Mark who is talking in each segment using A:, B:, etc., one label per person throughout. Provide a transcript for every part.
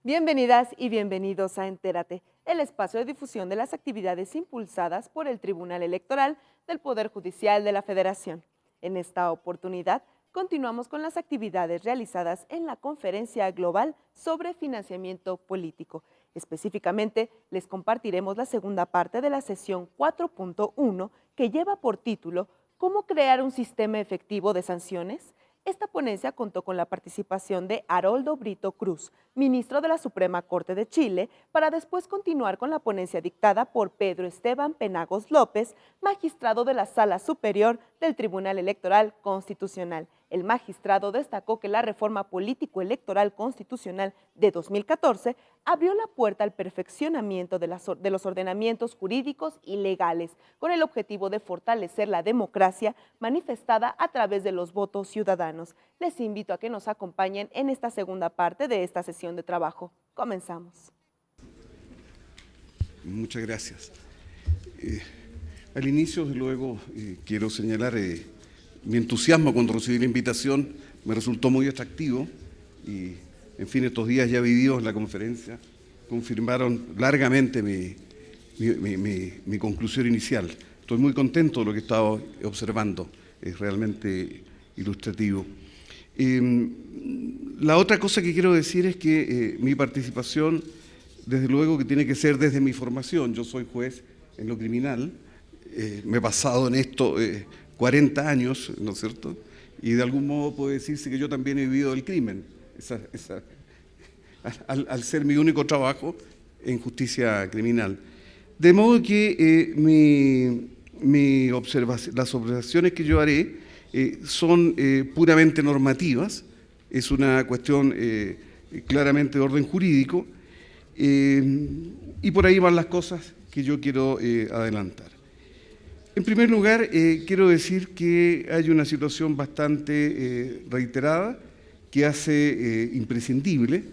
A: Bienvenidas y bienvenidos a Entérate, el espacio de difusión de las actividades impulsadas por el Tribunal Electoral del Poder Judicial de la Federación. En esta oportunidad, continuamos con las actividades realizadas en la Conferencia Global sobre Financiamiento Político. Específicamente, les compartiremos la segunda parte de la sesión 4.1 que lleva por título ¿Cómo crear un sistema efectivo de sanciones? Esta ponencia contó con la participación de Haroldo Brito Cruz, ministro de la Suprema Corte de Chile, para después continuar con la ponencia dictada por Pedro Esteban Penagos López, magistrado de la Sala Superior del Tribunal Electoral Constitucional. El magistrado destacó que la reforma político-electoral constitucional de 2014 abrió la puerta al perfeccionamiento de los ordenamientos jurídicos y legales, con el objetivo de fortalecer la democracia manifestada a través de los votos ciudadanos. Les invito a que nos acompañen en esta segunda parte de esta sesión de trabajo. Comenzamos.
B: Muchas gracias. Al inicio, desde luego, quiero señalar mi entusiasmo cuando recibí la invitación. Me resultó muy atractivo y, en fin, estos días ya vividos en la conferencia confirmaron largamente mi conclusión inicial. Estoy muy contento de lo que he estado observando, es realmente ilustrativo. La otra cosa que quiero decir es que mi participación, desde luego que tiene que ser desde mi formación. Yo soy juez en lo criminal, me he pasado en esto 40 años, ¿no es cierto? Y de algún modo puede decirse que yo también he vivido el crimen, al ser mi único trabajo en justicia criminal. De modo que las observaciones que yo haré son puramente normativas, es una cuestión claramente de orden jurídico, y por ahí van las cosas que yo quiero adelantar. En primer lugar, quiero decir que hay una situación bastante reiterada que hace imprescindible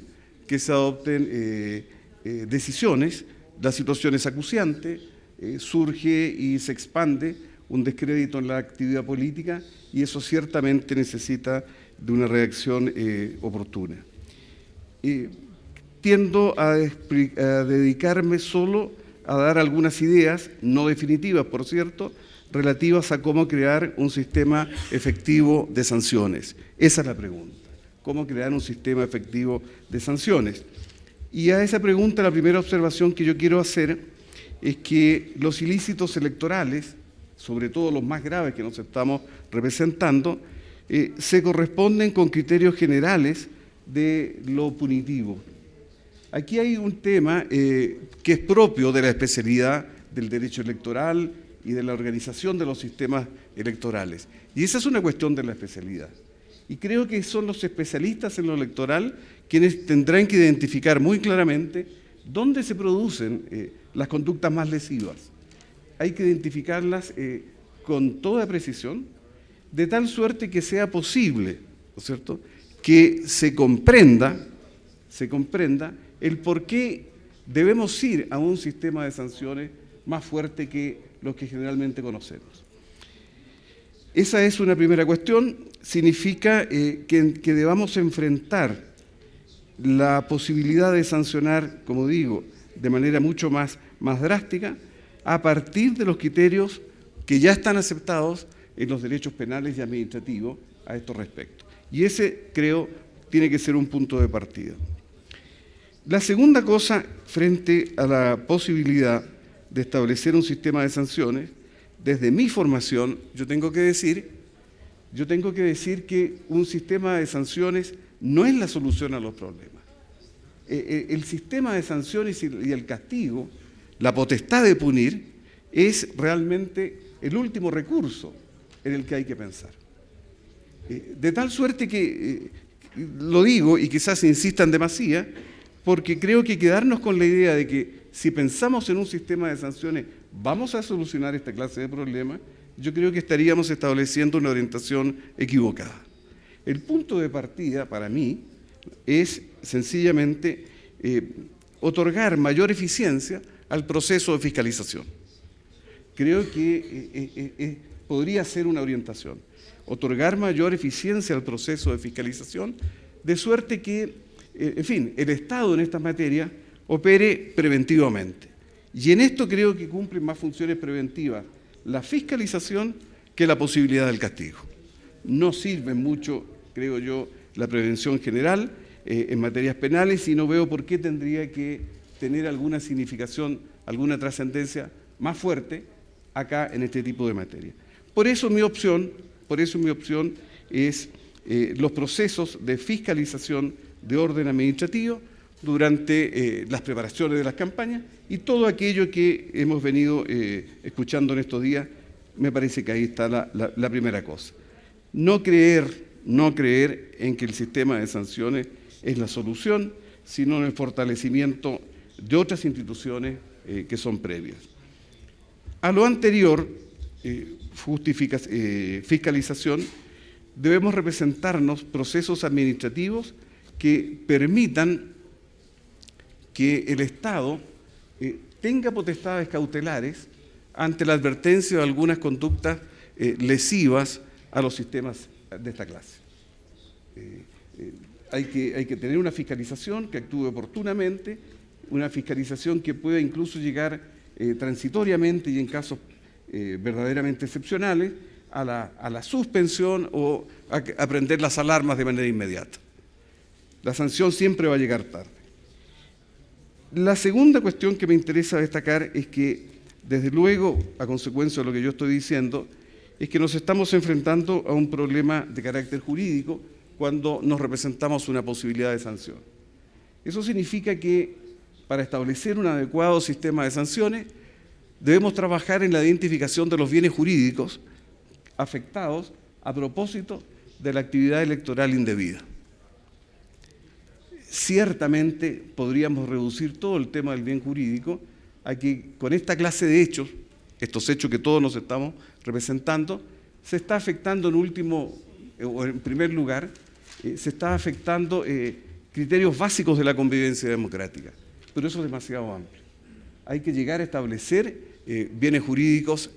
B: que se adopten decisiones. La situación es acuciante, surge y se expande un descrédito en la actividad política y eso ciertamente necesita de una reacción oportuna. Tiendo a dedicarme solo a dar algunas ideas, no definitivas, por cierto, relativas a cómo crear un sistema efectivo de sanciones. Esa es la pregunta, ¿cómo crear un sistema efectivo de sanciones? Y a esa pregunta la primera observación que yo quiero hacer es que los ilícitos electorales, sobre todo los más graves que nos estamos representando, se corresponden con criterios generales de lo punitivo. Aquí hay un tema que es propio de la especialidad del derecho electoral y de la organización de los sistemas electorales. Y esa es una cuestión de la especialidad. Y creo que son los especialistas en lo electoral quienes tendrán que identificar muy claramente dónde se producen las conductas más lesivas. Hay que identificarlas con toda precisión, de tal suerte que sea posible, ¿no es cierto?, que se comprenda el por qué debemos ir a un sistema de sanciones más fuerte que los que generalmente conocemos. Esa es una primera cuestión. Significa que debamos enfrentar la posibilidad de sancionar, como digo, de manera mucho más drástica, a partir de los criterios que ya están aceptados en los derechos penales y administrativos a estos respectos. Y ese, creo, tiene que ser un punto de partida. La segunda cosa, frente a la posibilidad de establecer un sistema de sanciones, desde mi formación, yo tengo que decir que un sistema de sanciones no es la solución a los problemas. El sistema de sanciones y el castigo, la potestad de punir, es realmente el último recurso en el que hay que pensar. De tal suerte que, lo digo y quizás insistan demasiado, porque creo que quedarnos con la idea de que si pensamos en un sistema de sanciones vamos a solucionar esta clase de problemas, yo creo que estaríamos estableciendo una orientación equivocada. El punto de partida para mí es sencillamente otorgar mayor eficiencia al proceso de fiscalización. Creo que podría ser una orientación, otorgar mayor eficiencia al proceso de fiscalización, de suerte que en fin, el Estado en estas materias opere preventivamente. Y en esto creo que cumplen más funciones preventivas la fiscalización que la posibilidad del castigo. No sirve mucho, creo yo, la prevención general en materias penales y no veo por qué tendría que tener alguna significación, alguna trascendencia más fuerte acá en este tipo de materia. Por eso mi opción es los procesos de fiscalización de orden administrativo durante las preparaciones de las campañas y todo aquello que hemos venido escuchando en estos días. Me parece que ahí está la primera cosa. No creer en que el sistema de sanciones es la solución, sino en el fortalecimiento de otras instituciones que son previas. A lo anterior, fiscalización, debemos representarnos procesos administrativos que permitan que el Estado tenga potestades cautelares ante la advertencia de algunas conductas lesivas a los sistemas de esta clase. Hay que tener una fiscalización que actúe oportunamente, una fiscalización que pueda incluso llegar transitoriamente y en casos verdaderamente excepcionales a la suspensión o a prender las alarmas de manera inmediata. La sanción siempre va a llegar tarde. La segunda cuestión que me interesa destacar es que, desde luego, a consecuencia de lo que yo estoy diciendo, es que nos estamos enfrentando a un problema de carácter jurídico cuando nos representamos una posibilidad de sanción. Eso significa que para establecer un adecuado sistema de sanciones debemos trabajar en la identificación de los bienes jurídicos afectados a propósito de la actividad electoral indebida. Ciertamente podríamos reducir todo el tema del bien jurídico a que con esta clase de hechos, estos hechos que todos nos estamos representando, se está afectando en primer lugar, se está afectando criterios básicos de la convivencia democrática, pero eso es demasiado amplio. Hay que llegar a establecer bienes jurídicos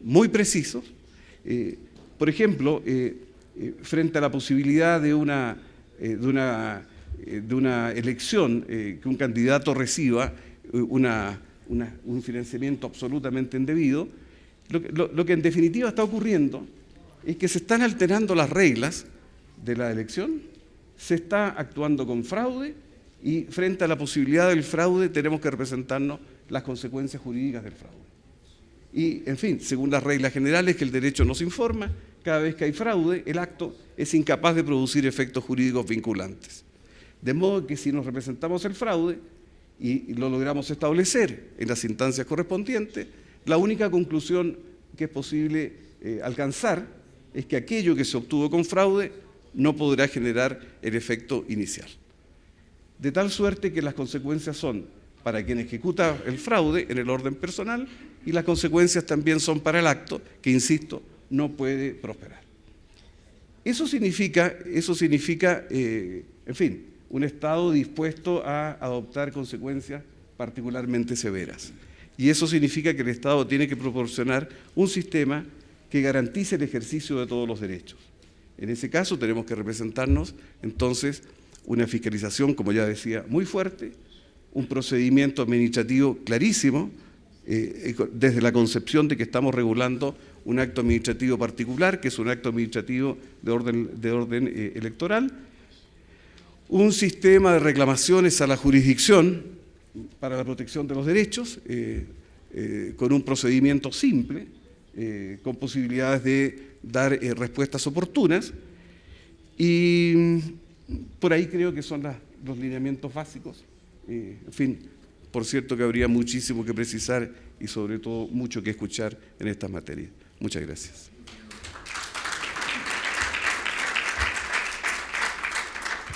B: muy precisos. Por ejemplo, frente a la posibilidad de una elección, que un candidato reciba un financiamiento absolutamente indebido, lo que en definitiva está ocurriendo es que se están alterando las reglas de la elección, se está actuando con fraude y frente a la posibilidad del fraude tenemos que representarnos las consecuencias jurídicas del fraude. Y, en fin, según las reglas generales que el derecho nos informa, cada vez que hay fraude, el acto es incapaz de producir efectos jurídicos vinculantes. De modo que si nos representamos el fraude y lo logramos establecer en las instancias correspondientes, la única conclusión que es posible alcanzar es que aquello que se obtuvo con fraude no podrá generar el efecto inicial. De tal suerte que las consecuencias son para quien ejecuta el fraude en el orden personal y las consecuencias también son para el acto que, insisto, no puede prosperar. Eso significa, en fin, un Estado dispuesto a adoptar consecuencias particularmente severas. Y eso significa que el Estado tiene que proporcionar un sistema que garantice el ejercicio de todos los derechos. En ese caso tenemos que representarnos, entonces, una fiscalización, como ya decía, muy fuerte, un procedimiento administrativo clarísimo, desde la concepción de que estamos regulando un acto administrativo particular, que es un acto administrativo de orden electoral, un sistema de reclamaciones a la jurisdicción para la protección de los derechos, con un procedimiento simple, con posibilidades de dar respuestas oportunas, y por ahí creo que son los lineamientos básicos. En fin, por cierto que habría muchísimo que precisar y sobre todo mucho que escuchar en estas materias. Muchas gracias.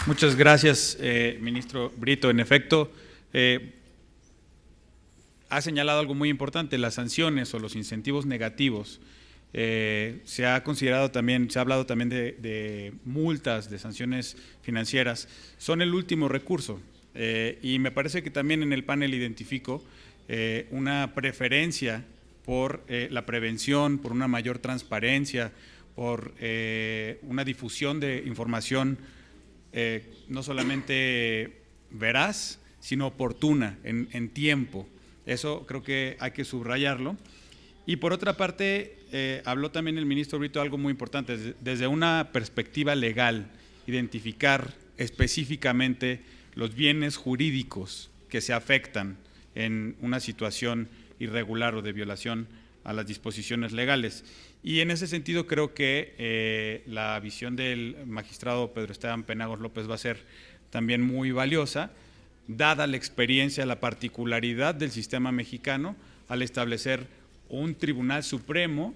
C: Muchas gracias, ministro Brito. En efecto, ha señalado algo muy importante: las sanciones o los incentivos negativos. Se ha considerado también, se ha hablado también de multas, de sanciones financieras. Son el último recurso. Y me parece que también en el panel identifico una preferencia por la prevención, por una mayor transparencia, por una difusión de información no solamente veraz, sino oportuna, en tiempo. Eso creo que hay que subrayarlo. Y por otra parte, habló también el ministro Brito algo muy importante, desde una perspectiva legal, identificar específicamente los bienes jurídicos que se afectan en una situación irregular o de violación a las disposiciones legales. Y en ese sentido creo que la visión del magistrado Pedro Esteban Penagos López va a ser también muy valiosa, dada la experiencia, la particularidad del sistema mexicano al establecer un Tribunal Supremo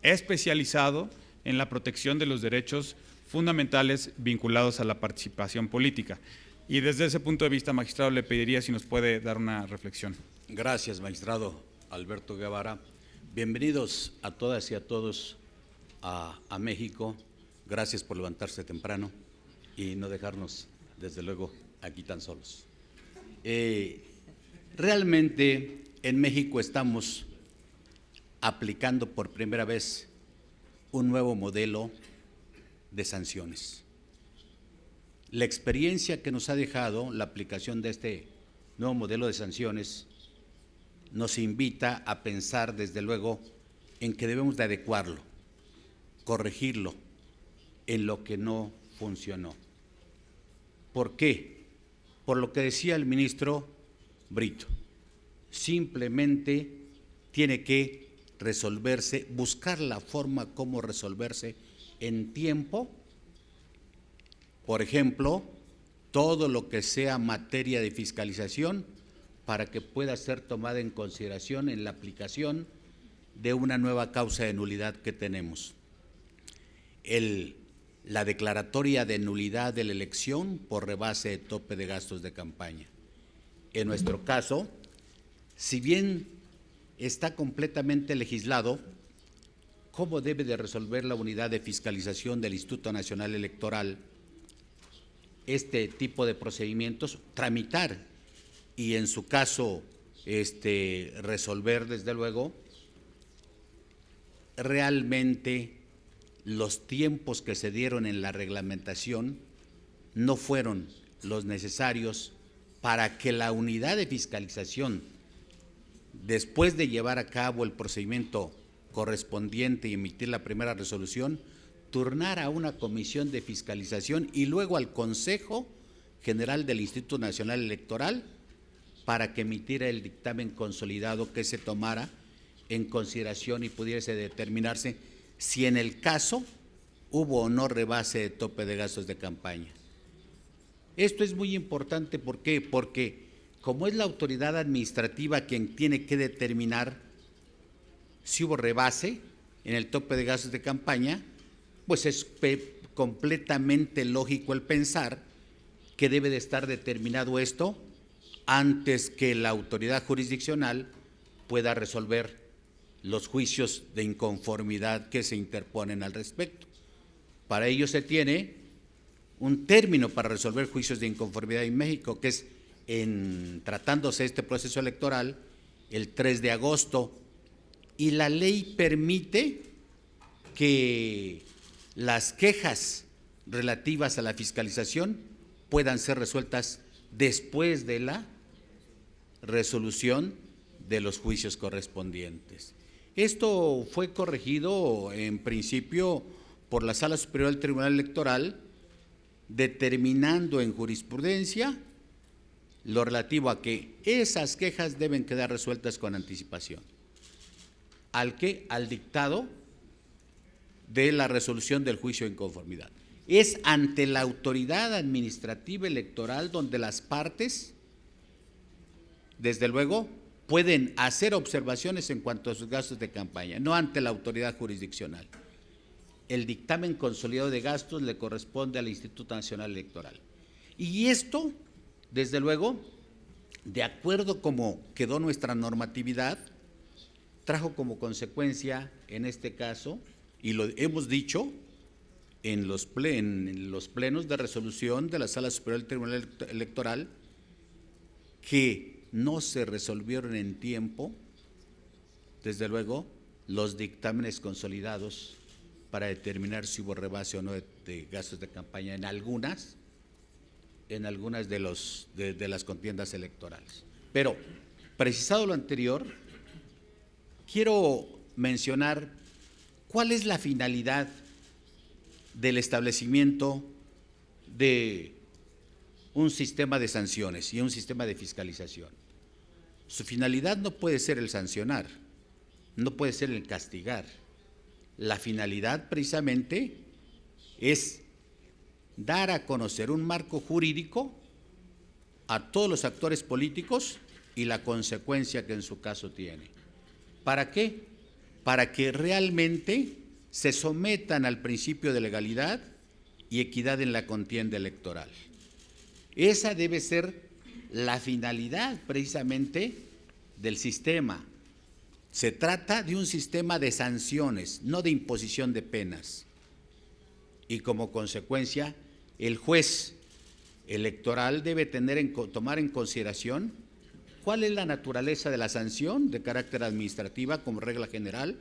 C: especializado en la protección de los derechos fundamentales vinculados a la participación política. Y desde ese punto de vista, magistrado, le pediría si nos puede dar una reflexión.
D: Gracias, magistrado Alberto Guevara. Bienvenidos a todas y a todos a México. Gracias por levantarse temprano y no dejarnos, desde luego, aquí tan solos. Realmente en México estamos aplicando por primera vez un nuevo modelo de sanciones. La experiencia que nos ha dejado la aplicación de este nuevo modelo de sanciones nos invita a pensar, desde luego, en que debemos de adecuarlo, corregirlo en lo que no funcionó. ¿Por qué? Por lo que decía el ministro Brito, simplemente tiene que resolverse, buscar la forma como resolverse en tiempo. Por ejemplo, todo lo que sea materia de fiscalización para que pueda ser tomada en consideración en la aplicación de una nueva causa de nulidad que tenemos. La declaratoria de nulidad de la elección por rebase de tope de gastos de campaña. En nuestro caso, si bien está completamente legislado cómo debe de resolver la unidad de fiscalización del Instituto Nacional Electoral este tipo de procedimientos, tramitar y en su caso resolver, desde luego, realmente los tiempos que se dieron en la reglamentación no fueron los necesarios para que la unidad de fiscalización, después de llevar a cabo el procedimiento correspondiente y emitir la primera resolución, turnara a una comisión de fiscalización y luego al Consejo General del Instituto Nacional Electoral para que emitiera el dictamen consolidado que se tomara en consideración y pudiese determinarse si en el caso hubo o no rebase de tope de gastos de campaña. Esto es muy importante, ¿por qué? Porque como es la autoridad administrativa quien tiene que determinar si hubo rebase en el tope de gastos de campaña, pues es completamente lógico el pensar que debe de estar determinado esto antes que la autoridad jurisdiccional pueda resolver los juicios de inconformidad que se interponen al respecto. Para ello se tiene un término para resolver juicios de inconformidad en México, que es, tratándose este proceso electoral, el 3 de agosto, y la ley permite que las quejas relativas a la fiscalización puedan ser resueltas después de la resolución de los juicios correspondientes. Esto fue corregido en principio por la Sala Superior del Tribunal Electoral, determinando en jurisprudencia lo relativo a que esas quejas deben quedar resueltas con anticipación. ¿Al qué? Al dictado de la resolución del juicio de inconformidad. Es ante la autoridad administrativa electoral donde las partes, desde luego, pueden hacer observaciones en cuanto a sus gastos de campaña, no ante la autoridad jurisdiccional. El dictamen consolidado de gastos le corresponde al Instituto Nacional Electoral. Y esto, desde luego, de acuerdo como quedó nuestra normatividad, trajo como consecuencia, en este caso, y lo hemos dicho en los plenos de resolución de la Sala Superior del Tribunal Electoral, que no se resolvieron en tiempo, desde luego, los dictámenes consolidados para determinar si hubo rebase o no de gastos de campaña en algunas en algunas de las contiendas electorales. Pero, precisado lo anterior, quiero mencionar cuál es la finalidad del establecimiento de un sistema de sanciones y un sistema de fiscalización. Su finalidad no puede ser el sancionar, no puede ser el castigar. La finalidad precisamente es dar a conocer un marco jurídico a todos los actores políticos y la consecuencia que en su caso tiene. ¿Para qué? Para que realmente se sometan al principio de legalidad y equidad en la contienda electoral. Esa debe ser la finalidad precisamente del sistema. Se trata de un sistema de sanciones, no de imposición de penas. Y como consecuencia, el juez electoral debe tomar en consideración cuál es la naturaleza de la sanción de carácter administrativa como regla general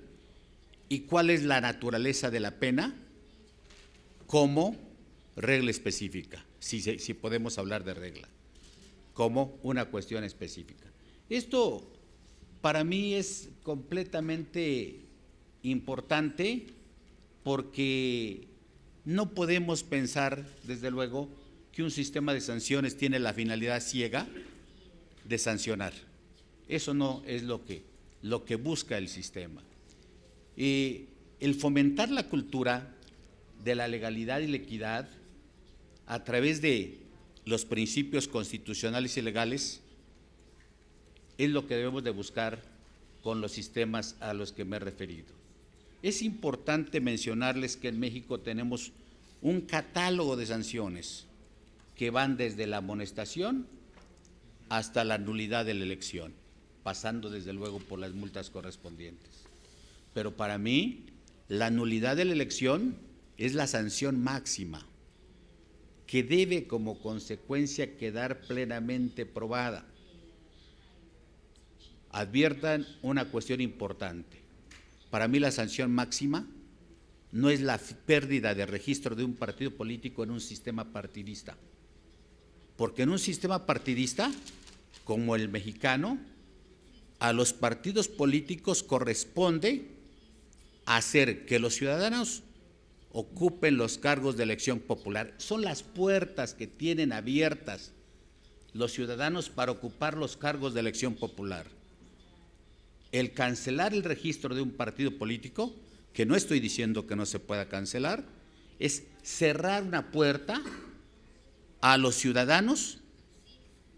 D: y cuál es la naturaleza de la pena como regla específica, si podemos hablar de regla, como una cuestión específica. Esto para mí es completamente importante porque no podemos pensar, desde luego, que un sistema de sanciones tiene la finalidad ciega de sancionar. Eso no es lo que busca el sistema. El fomentar la cultura de la legalidad y la equidad a través de los principios constitucionales y legales es lo que debemos de buscar con los sistemas a los que me he referido. Es importante mencionarles que en México tenemos un catálogo de sanciones que van desde la amonestación hasta la nulidad de la elección, pasando desde luego por las multas correspondientes. Pero para mí, la nulidad de la elección es la sanción máxima, que debe como consecuencia quedar plenamente probada. Adviertan una cuestión importante. Para mí la sanción máxima no es la pérdida de registro de un partido político en un sistema partidista. Porque en un sistema partidista, como el mexicano, a los partidos políticos corresponde hacer que los ciudadanos ocupen los cargos de elección popular. Son las puertas que tienen abiertas los ciudadanos para ocupar los cargos de elección popular. El cancelar el registro de un partido político, que no estoy diciendo que no se pueda cancelar, es cerrar una puerta a los ciudadanos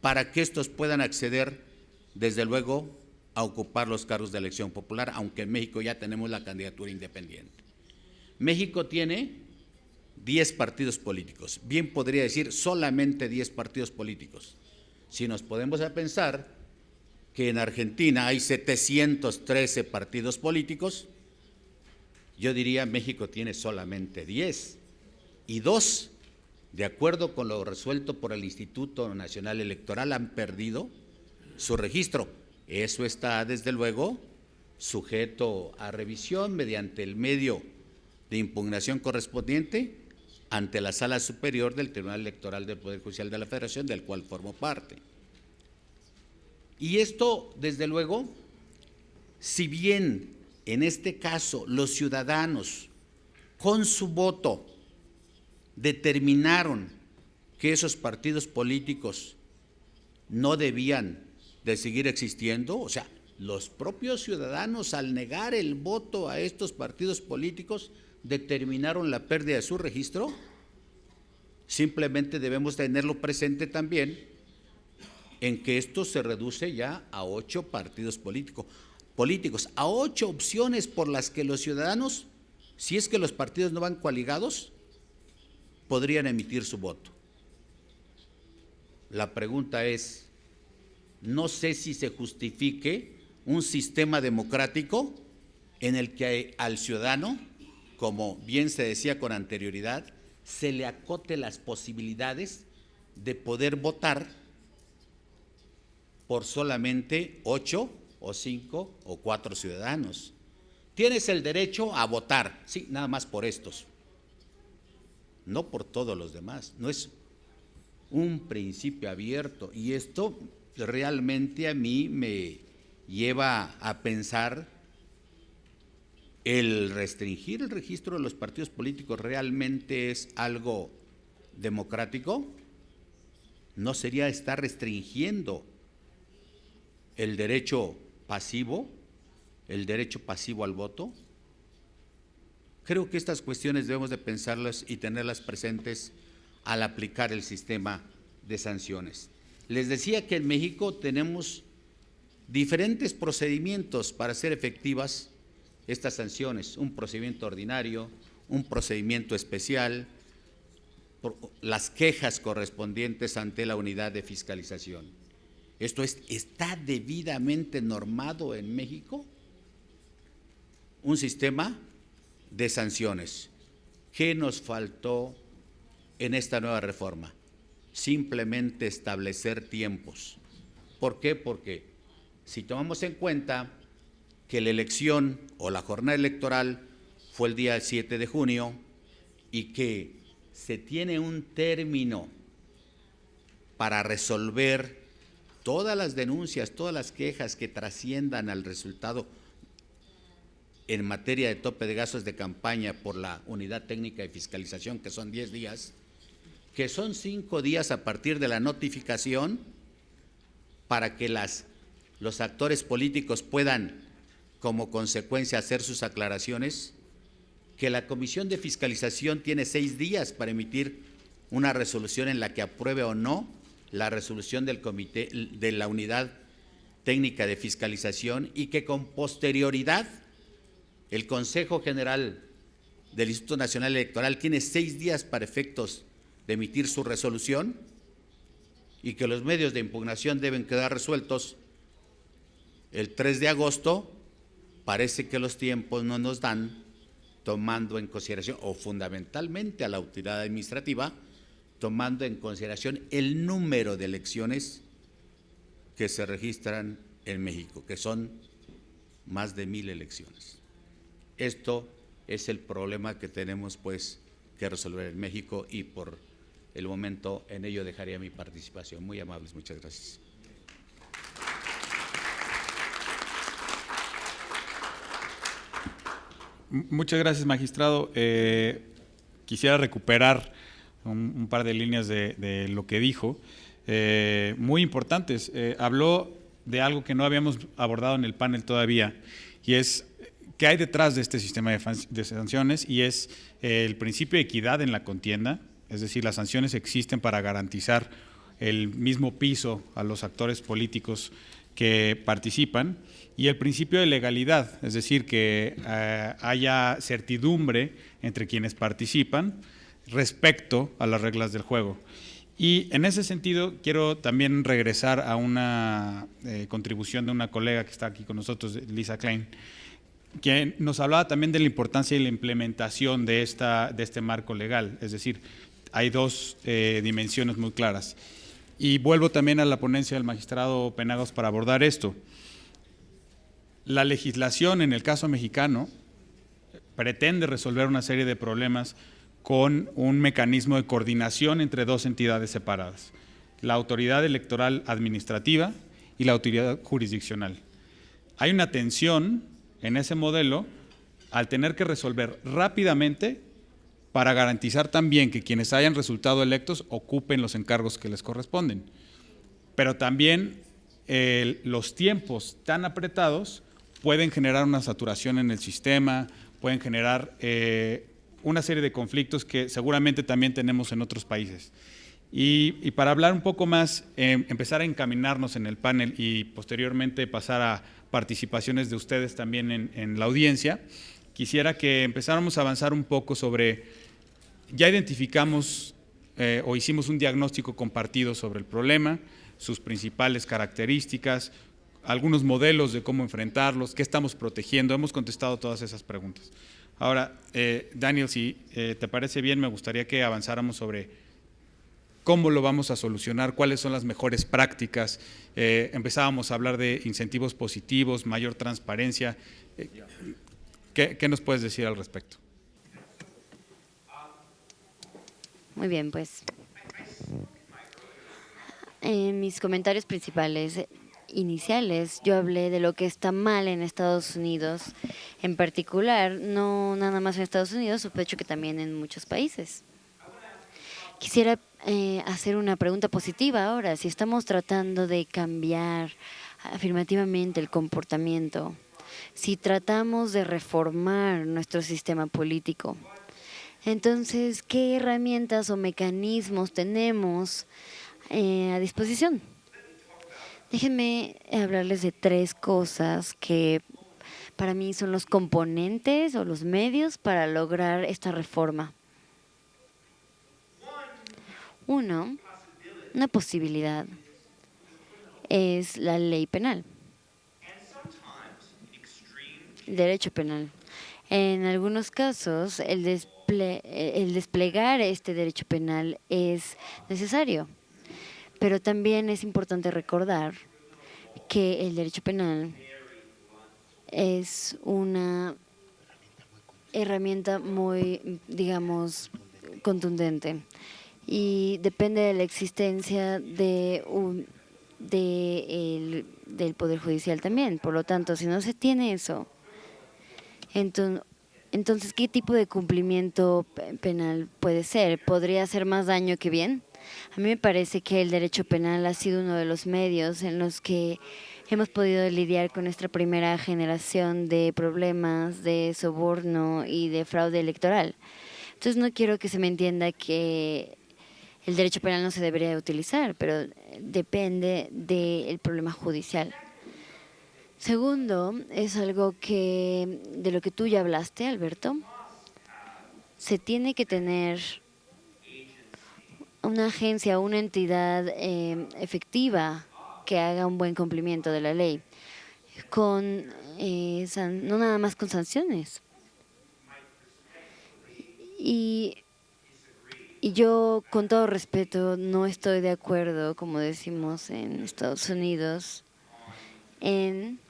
D: para que estos puedan acceder, desde luego, a ocupar los cargos de elección popular, aunque en México ya tenemos la candidatura independiente. México tiene 10 partidos políticos, bien podría decir solamente 10 partidos políticos. Si nos podemos a pensar que en Argentina hay 713 partidos políticos, yo diría México tiene solamente 10 y 2, de acuerdo con lo resuelto por el Instituto Nacional Electoral, han perdido su registro. Eso está, desde luego, sujeto a revisión mediante el medio de impugnación correspondiente ante la Sala Superior del Tribunal Electoral del Poder Judicial de la Federación, del cual formo parte. Y esto, desde luego, si bien en este caso los ciudadanos con su voto determinaron que esos partidos políticos no debían de seguir existiendo, o sea, los propios ciudadanos al negar el voto a estos partidos políticos determinaron la pérdida de su registro, simplemente debemos tenerlo presente también en que esto se reduce ya a 8 partidos políticos, a 8 opciones por las que los ciudadanos, si es que los partidos no van coaligados, podrían emitir su voto. La pregunta es, no sé si se justifique un sistema democrático en el que al ciudadano, como bien se decía con anterioridad, se le acote las posibilidades de poder votar por solamente 8 o 5 o 4 ciudadanos. Tienes el derecho a votar, sí, nada más por estos, no por todos los demás. No es un principio abierto, y esto realmente a mí me lleva a pensar, el restringir el registro de los partidos políticos realmente es algo democrático. ¿No sería estar restringiendo el derecho pasivo al voto? Creo que estas cuestiones debemos de pensarlas y tenerlas presentes al aplicar el sistema de sanciones. Les decía que en México tenemos diferentes procedimientos para hacer efectivas estas sanciones: un procedimiento ordinario, un procedimiento especial, las quejas correspondientes ante la unidad de fiscalización. ¿Esto está debidamente normado en México? Un sistema de sanciones. ¿Qué nos faltó en esta nueva reforma? Simplemente establecer tiempos. ¿Por qué? Porque si tomamos en cuenta que la elección o la jornada electoral fue el día 7 de junio y que se tiene un término para resolver todas las denuncias, todas las quejas que trasciendan al resultado en materia de tope de gastos de campaña por la Unidad Técnica de Fiscalización, que son 10 días, que son 5 días a partir de la notificación, para que los actores políticos puedan, como consecuencia, hacer sus aclaraciones, que la Comisión de Fiscalización tiene 6 días para emitir una resolución en la que apruebe o no la resolución del comité de la Unidad Técnica de Fiscalización, y que con posterioridad el Consejo General del Instituto Nacional Electoral tiene 6 días para efectos de emitir su resolución, y que los medios de impugnación deben quedar resueltos el 3 de agosto. Parece que los tiempos no nos dan, tomando en consideración, o fundamentalmente a la autoridad administrativa, tomando en consideración el número de elecciones que se registran en México, que son más de 1000 elecciones. Esto es el problema que tenemos pues que resolver en México, y por el momento en ello dejaría mi participación. Muy amables, muchas gracias.
C: Muchas gracias, magistrado. Quisiera recuperar un par de líneas de lo que dijo, muy importantes. Habló de algo que no habíamos abordado en el panel todavía, y es qué hay detrás de este sistema de sanciones, y es el principio de equidad en la contienda. Es decir, las sanciones existen para garantizar el mismo piso a los actores políticos que participan, y el principio de legalidad, es decir, que haya certidumbre entre quienes participan respecto a las reglas del juego. Y en ese sentido quiero también regresar a una contribución de una colega que está aquí con nosotros, Lisa Klein, que nos hablaba también de la importancia y la implementación de este marco legal. Es decir, hay 2 dimensiones muy claras. Y vuelvo también a la ponencia del magistrado Penagos para abordar esto. La legislación en el caso mexicano pretende resolver una serie de problemas con un mecanismo de coordinación entre 2 entidades separadas: la autoridad electoral administrativa y la autoridad jurisdiccional. Hay una tensión en ese modelo al tener que resolver rápidamente para garantizar también que quienes hayan resultado electos ocupen los encargos que les corresponden. Pero también los tiempos tan apretados pueden generar una saturación en el sistema, pueden generar una serie de conflictos que seguramente también tenemos en otros países. Y para hablar un poco más, empezar a encaminarnos en el panel y posteriormente pasar a participaciones de ustedes también en la audiencia, quisiera que empezáramos a avanzar un poco sobre, ya identificamos o hicimos un diagnóstico compartido sobre el problema, sus principales características, algunos modelos de cómo enfrentarlos, qué estamos protegiendo. Hemos contestado todas esas preguntas. Ahora, Daniel, si te parece bien, me gustaría que avanzáramos sobre cómo lo vamos a solucionar, cuáles son las mejores prácticas. Empezábamos a hablar de incentivos positivos, mayor transparencia. ¿Qué nos puedes decir al respecto?
E: Muy bien, pues En mis comentarios principales iniciales, yo hablé de lo que está mal en Estados Unidos, en particular, no nada más en Estados Unidos, sospecho que también en muchos países. Quisiera hacer una pregunta positiva ahora. Si estamos tratando de cambiar afirmativamente el comportamiento, si tratamos de reformar nuestro sistema político, entonces, ¿qué herramientas o mecanismos tenemos a disposición? Déjenme hablarles de 3 cosas que para mí son los componentes o los medios para lograr esta reforma. Una posibilidad es la ley penal, el derecho penal. En algunos casos, el desplegar este derecho penal es necesario, pero también es importante recordar que el derecho penal es una herramienta muy, digamos, contundente y depende de la existencia del Poder Judicial también. Por lo tanto, si no se tiene eso, entonces, ¿qué tipo de cumplimiento penal puede ser? ¿Podría hacer más daño que bien? A mí me parece que el derecho penal ha sido uno de los medios en los que hemos podido lidiar con nuestra primera generación de problemas de soborno y de fraude electoral. Entonces, no quiero que se me entienda que el derecho penal no se debería utilizar, pero depende del problema judicial. Segundo, es algo de lo que tú ya hablaste, Alberto. Se tiene que tener una agencia, una entidad efectiva que haga un buen cumplimiento de la ley, no nada más con sanciones. Y yo, con todo respeto, no estoy de acuerdo, como decimos en Estados Unidos, en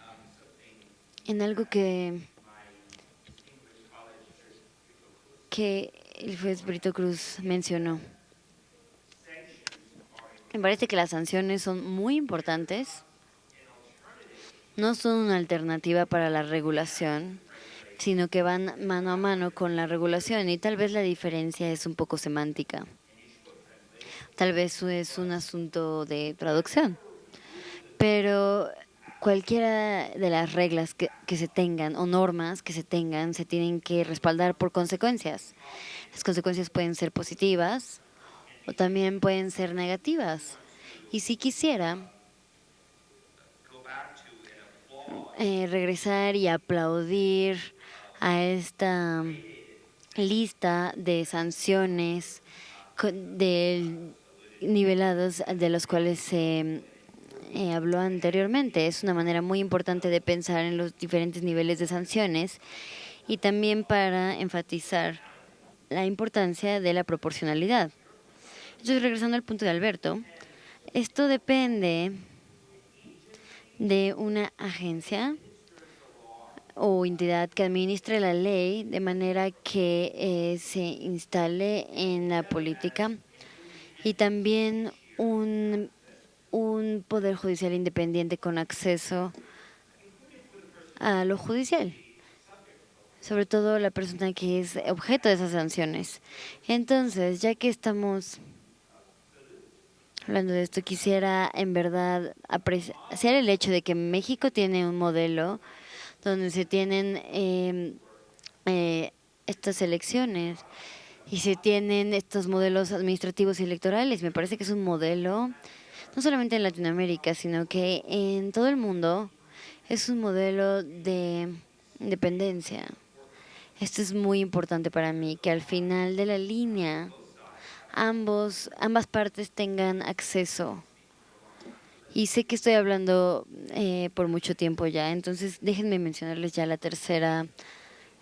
E: algo que el juez Brito Cruz mencionó. Me parece que las sanciones son muy importantes. No son una alternativa para la regulación, sino que van mano a mano con la regulación, y tal vez la diferencia es un poco semántica. Tal vez es un asunto de traducción. Pero cualquiera de las reglas que se tengan o normas que se tengan se tienen que respaldar por consecuencias. Las consecuencias pueden ser positivas o también pueden ser negativas. Y si quisiera regresar y aplaudir a esta lista de sanciones niveladas de los cuales se habló anteriormente. Es una manera muy importante de pensar en los diferentes niveles de sanciones y también para enfatizar la importancia de la proporcionalidad. Entonces, regresando al punto de Alberto, esto depende de una agencia o entidad que administre la ley de manera que se instale en la política, y también un poder judicial independiente con acceso a lo judicial, sobre todo la persona que es objeto de esas sanciones. Entonces, ya que estamos hablando de esto, quisiera en verdad apreciar el hecho de que México tiene un modelo donde se tienen estas elecciones y se tienen estos modelos administrativos y electorales. Me parece que es un modelo, no solamente en Latinoamérica, sino que en todo el mundo es un modelo de independencia. Esto es muy importante para mí, que al final de la línea ambas partes tengan acceso. Y sé que estoy hablando por mucho tiempo ya, entonces déjenme mencionarles ya la tercera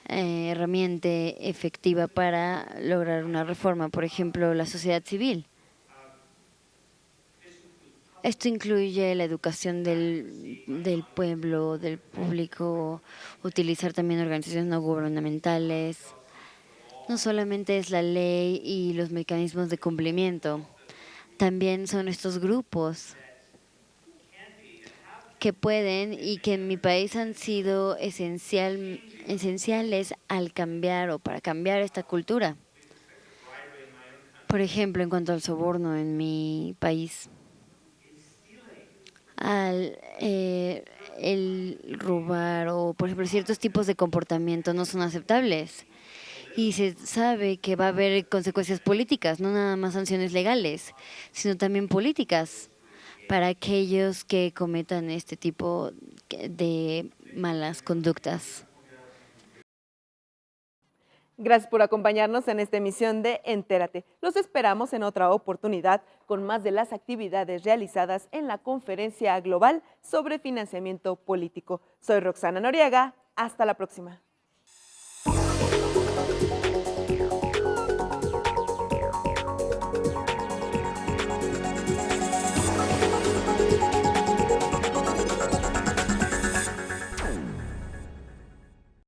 E: herramienta efectiva para lograr una reforma, por ejemplo, la sociedad civil. Esto incluye la educación del pueblo, del público, utilizar también organizaciones no gubernamentales. No solamente es la ley y los mecanismos de cumplimiento. también son estos grupos que pueden y que en mi país han sido esenciales al cambiar o para cambiar esta cultura. Por ejemplo, en cuanto al soborno en mi país, el robar o, por ejemplo, ciertos tipos de comportamiento no son aceptables. Y se sabe que va a haber consecuencias políticas, no nada más sanciones legales, sino también políticas para aquellos que cometan este tipo de malas conductas.
A: Gracias por acompañarnos en esta emisión de Entérate. Los esperamos en otra oportunidad con más de las actividades realizadas en la Conferencia Global sobre Financiamiento Político. Soy Roxana Noriega. Hasta la próxima.